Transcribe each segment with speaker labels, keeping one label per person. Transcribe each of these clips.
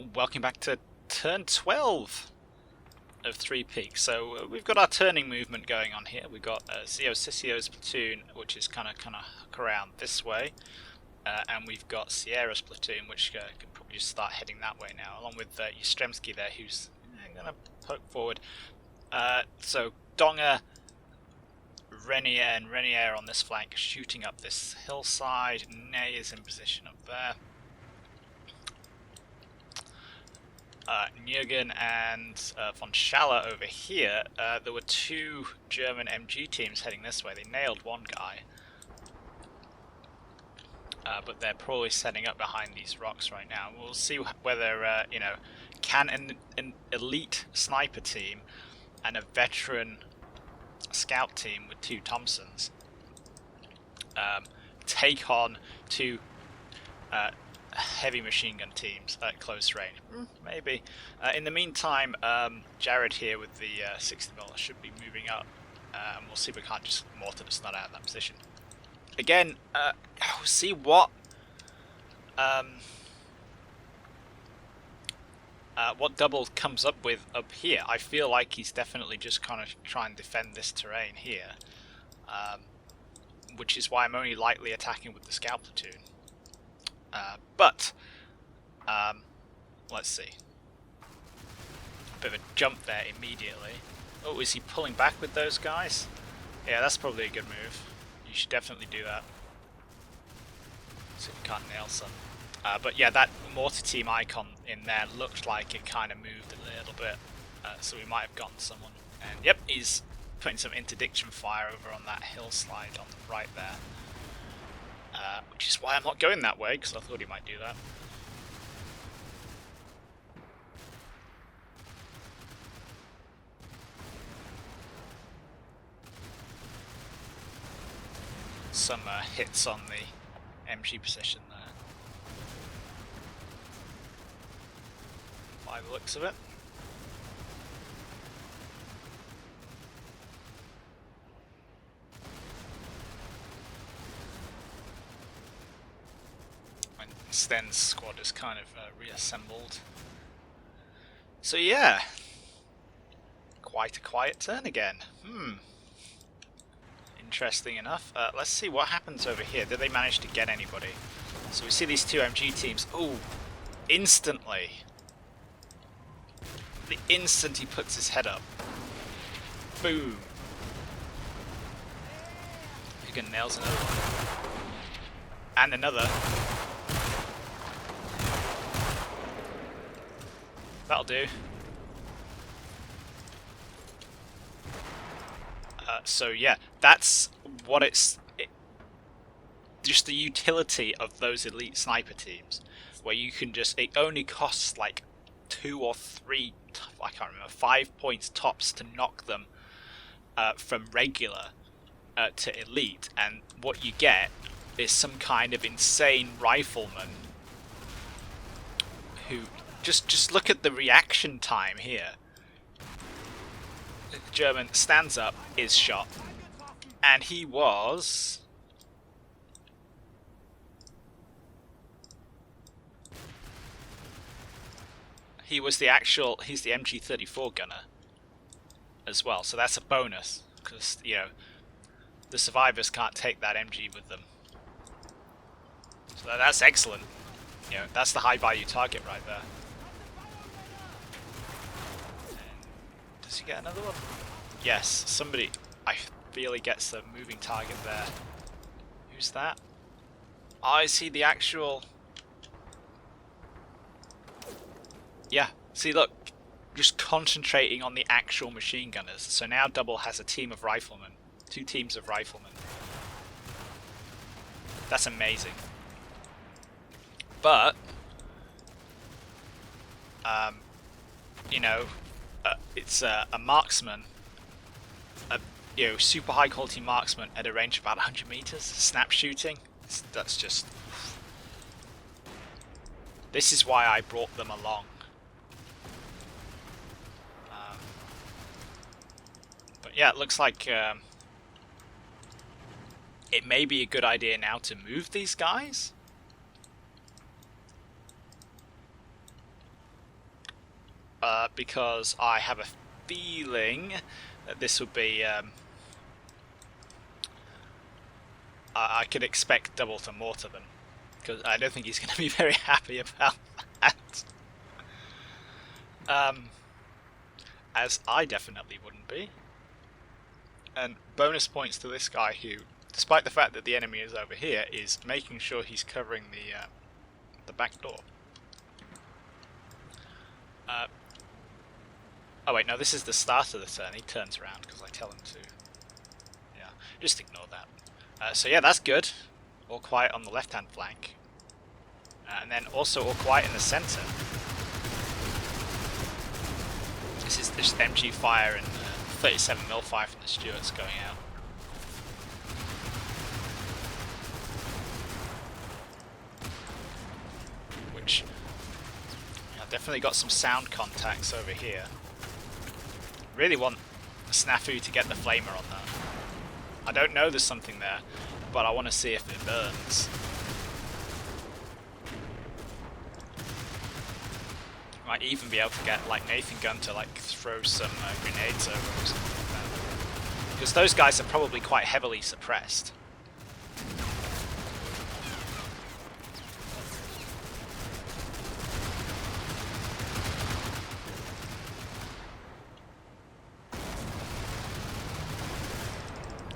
Speaker 1: Welcome back to turn 12 of Three Peaks. So we've got our turning movement going on here. We've got Zio Cisio's platoon, which is kind of hook around this way, and we've got Sierra's platoon, which can probably just start heading that way now, along with Ystremski there, who's going to poke forward. So Donga, Renier, and Renier on this flank, shooting up this hillside. Ney is in position up there. Jürgen and von Schaller over here. There were two German MG teams heading this way. They nailed one guy, but they're probably setting up behind these rocks right now. We'll see whether can an elite sniper team and a veteran scout team with two Thompsons take on two heavy machine gun teams at close range. Maybe. In the meantime, Jared here with the 60mm should be moving up, and we'll see if we can't just mortar the snot out of that position. Again, we'll see what Double comes up with up here. I feel like he's definitely just kind of trying to defend this terrain here, which is why I'm only lightly attacking with the scout platoon. But let's see. Bit of a jump there immediately. Oh, is he pulling back with those guys? Yeah, that's probably a good move. You should definitely do that. So you can't nail some. But yeah, that mortar team icon in there looked like it kind of moved a little bit. So we might have gotten someone. And yep, he's putting some interdiction fire over on that hillside on the right there. Which is why I'm not going that way, because I thought he might do that. Some hits on the MG position there, by the looks of it. Sten's squad is kind of reassembled. So yeah, quite a quiet turn again. Interesting enough. Let's see what happens over here. Did they manage to get anybody? So we see these two MG teams. Oh, instantly. The instant he puts his head up. Boom. Higgin nails another one. And another. That'll do. So yeah, that's what just the utility of those elite sniper teams, where you can just, it only costs like 2 or 3, I can't remember, 5 points tops to knock them from regular to elite, and what you get is some kind of insane rifleman who just look at the reaction time here. The German stands up, is shot, and he was he's the MG34 gunner as well, so that's a bonus, because the survivors can't take that MG with them. So that's excellent. That's the high value target right there. Does he get another one? Yes, somebody, I feel he gets a moving target there. Who's that? I see the actual... Yeah, see, look, just concentrating on the actual machine gunners. So now Double has a team of riflemen, 2 teams of riflemen. That's amazing. But, it's a marksman, super high quality marksman at a range of about 100 meters, snap shooting. That's just... This is why I brought them along. But yeah, it looks like it may be a good idea now to move these guys. because I have a feeling that this would be... I could expect double to mortar them, because I don't think he's going to be very happy about that. As I definitely wouldn't be. And bonus points to this guy who, despite the fact that the enemy is over here, is making sure he's covering the back door. Oh wait, no, this is the start of the turn. He turns around because I tell him to. Yeah, just ignore that. So yeah, that's good. All quiet on the left-hand flank. And then also all quiet in the centre. This is just MG fire and 37mm fire from the Stuarts going out. Which, yeah, definitely got some sound contacts over here. Really want Snafu to get the flamer on that. I don't know there's something there, but I want to see if it burns. Might even be able to get like Nathan Gunn to like throw some grenades over or something like that. Because those guys are probably quite heavily suppressed.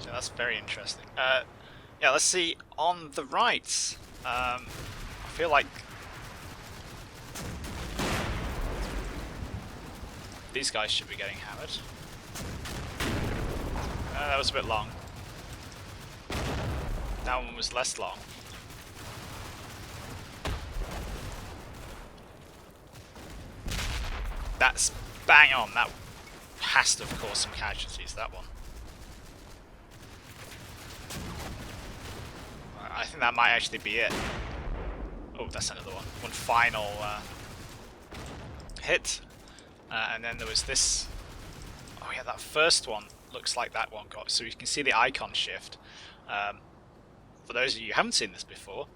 Speaker 1: So that's very interesting. Yeah, let's see on the right. I feel like these guys should be getting hammered. That was a bit long. That one was less long. That's bang on. That has to have caused some casualties, that one. I think that might actually be it. Oh, that's another one. One final hit. And then there was this... Oh yeah, that first one looks like that one got... So you can see the icon shift. For those of you who haven't seen this before,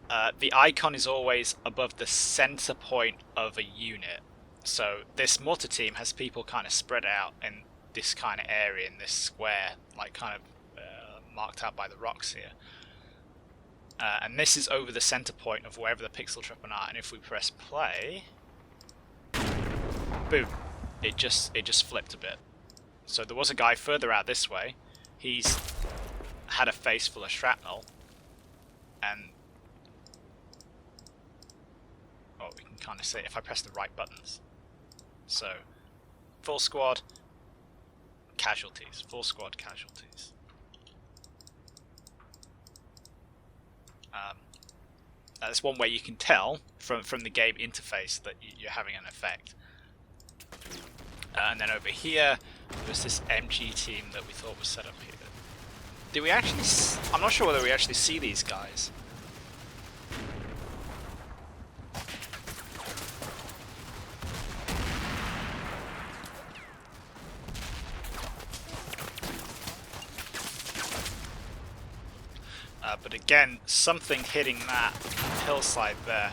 Speaker 1: the icon is always above the center point of a unit. So this mortar team has people kind of spread out in this kind of area, in this square, like kind of marked out by the rocks here. And this is over the center point of wherever the pixel tripping are. And if we press play... Boom. It just flipped a bit. So there was a guy further out this way. He's had a face full of shrapnel. And... Oh, we can kind of see it if I press the right buttons. So, full squad, casualties. Full squad, casualties. That's one way you can tell from the game interface that you're having an effect. And then over here, there's this MG team that we thought was set up here. Did we actually... I'm not sure whether we actually see these guys. But again, something hitting that hillside there.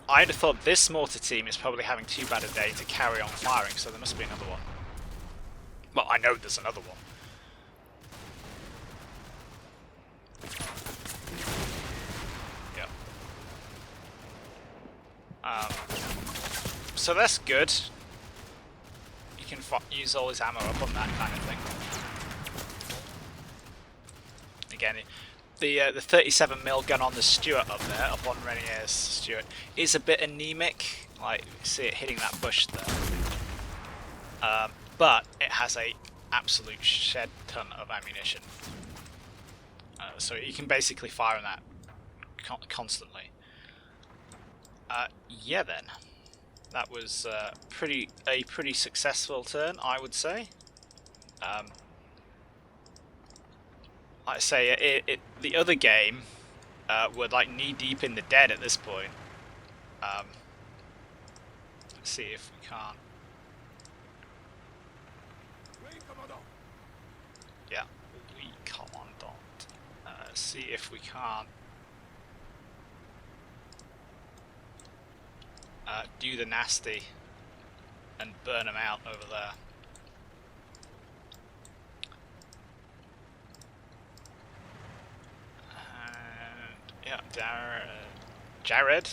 Speaker 1: I'd have thought this mortar team is probably having too bad a day to carry on firing, so there must be another one. Well, I know there's another one. Yep. So that's good. You can use all his ammo up on that kind of thing. Again, the 37mm gun on the Stuart up there, up on Renier's Stuart, is a bit anemic. Like, you see it hitting that bush there. But it has a absolute shed ton of ammunition. So you can basically fire on that constantly. Yeah then. That was a pretty successful turn, I would say. Like I say, the other game were like knee deep in the dead at this point. Let's see if we can't. Yeah, we commandant. See if we can't do the nasty and burn them out over there. And yeah, Jared,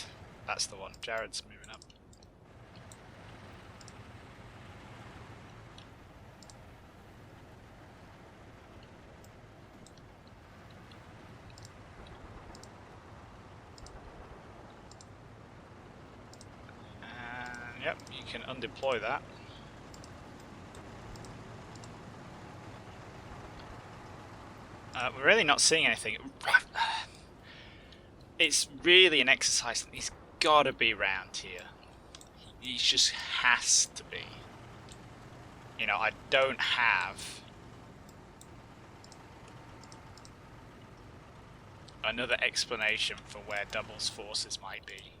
Speaker 1: that's the one. Jared's moving up. Yep, you can undeploy that. We're really not seeing anything. It's really an exercise. He's got to be around here. He just has to be. You know, I don't have another explanation for where Double's forces might be.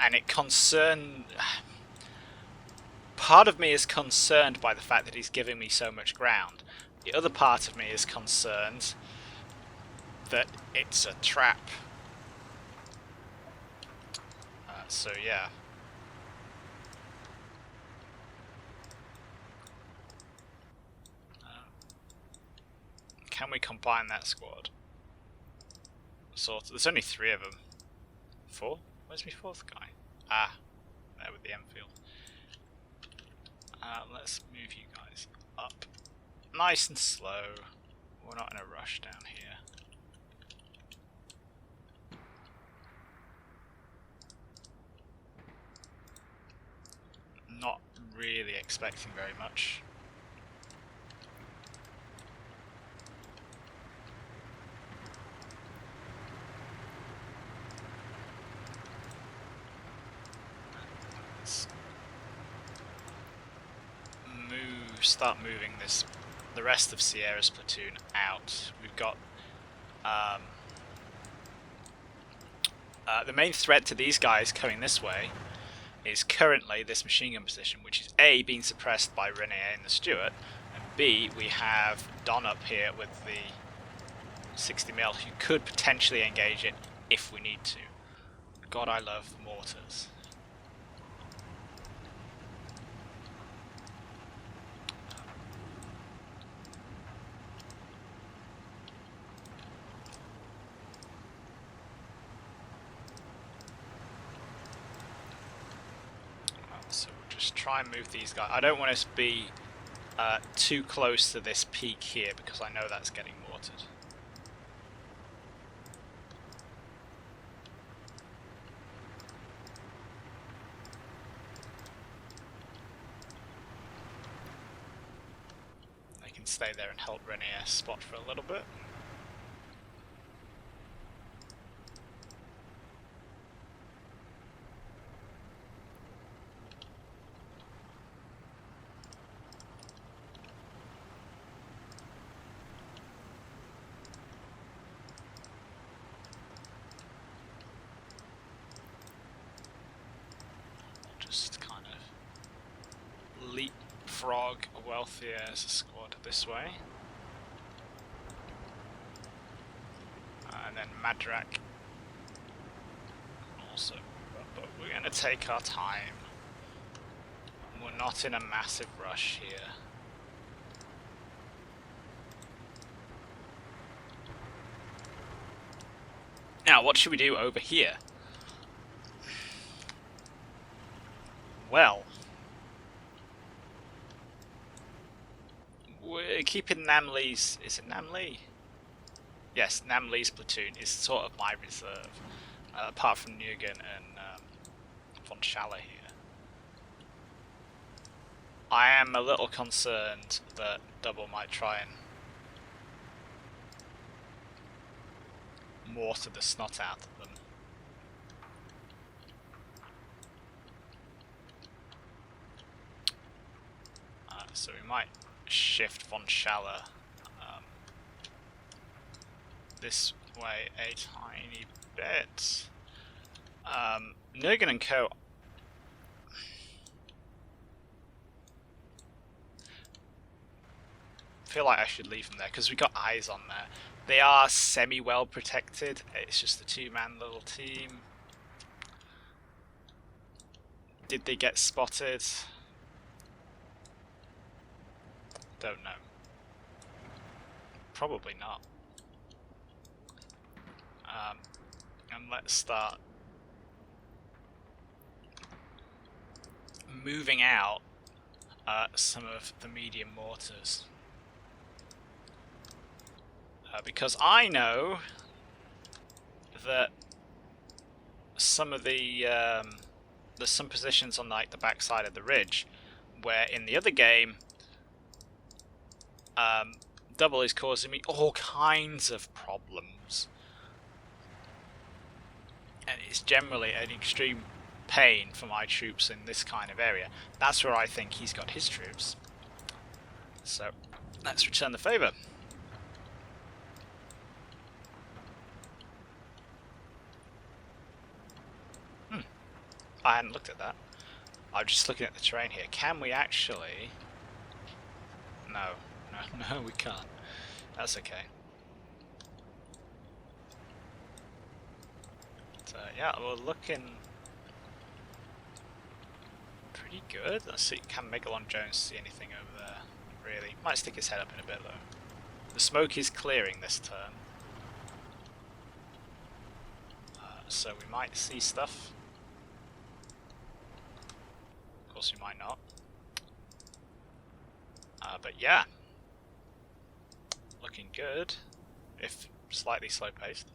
Speaker 1: And it part of me is concerned by the fact that he's giving me so much ground. The other part of me is concerned that it's a trap. So yeah. Can we combine that squad? There's only 3 of them. 4? Where's my 4th guy? Ah, there with the Enfield. Let's move you guys up. Nice and slow. We're not in a rush down here. Not really expecting very much. Start moving the rest of Sierra's platoon out. We've got the main threat to these guys coming this way is currently this machine gun position, which is A, being suppressed by Renier and the Stuart, and B, we have Don up here with the 60mm who could potentially engage it if we need to. God, I love mortars. So we'll just try and move these guys. I don't want us to be too close to this peak here because I know that's getting mortared. They can stay there and help Renier spot for a little bit. Just kind of leapfrog a wealthier as a squad this way. And then Madrak also. But we're going to take our time. We're not in a massive rush here. Now, what should we do over here? Well, we're keeping Namlee's. Is it Namlee? Yes, Namlee's platoon is sort of my reserve, apart from Nugan and von Schaller here. I am a little concerned that Double might try and mortar the snot out of them. So we might shift von Schaller this way a tiny bit. Nugan and Co. feel like I should leave them there because we got eyes on there. They are semi-well protected. It's just a two-man little team. Did they get spotted? Don't know. Probably not. And let's start moving out some of the medium mortars. Because I know that some of the there's some positions on like the back side of the ridge where in the other game double is causing me all kinds of problems, and it's generally an extreme pain for my troops in this kind of area. That's where I think he's got his troops. So let's return the favour. I hadn't looked at that. I'm just looking at the terrain here. Can we actually... No, we can't. That's okay. So yeah, we're looking pretty good. Let's see, can Megalon Jones see anything over there? Really? Might stick his head up in a bit though. The smoke is clearing this turn. So we might see stuff. Of course we might not. But yeah. Looking good. If slightly slow paced.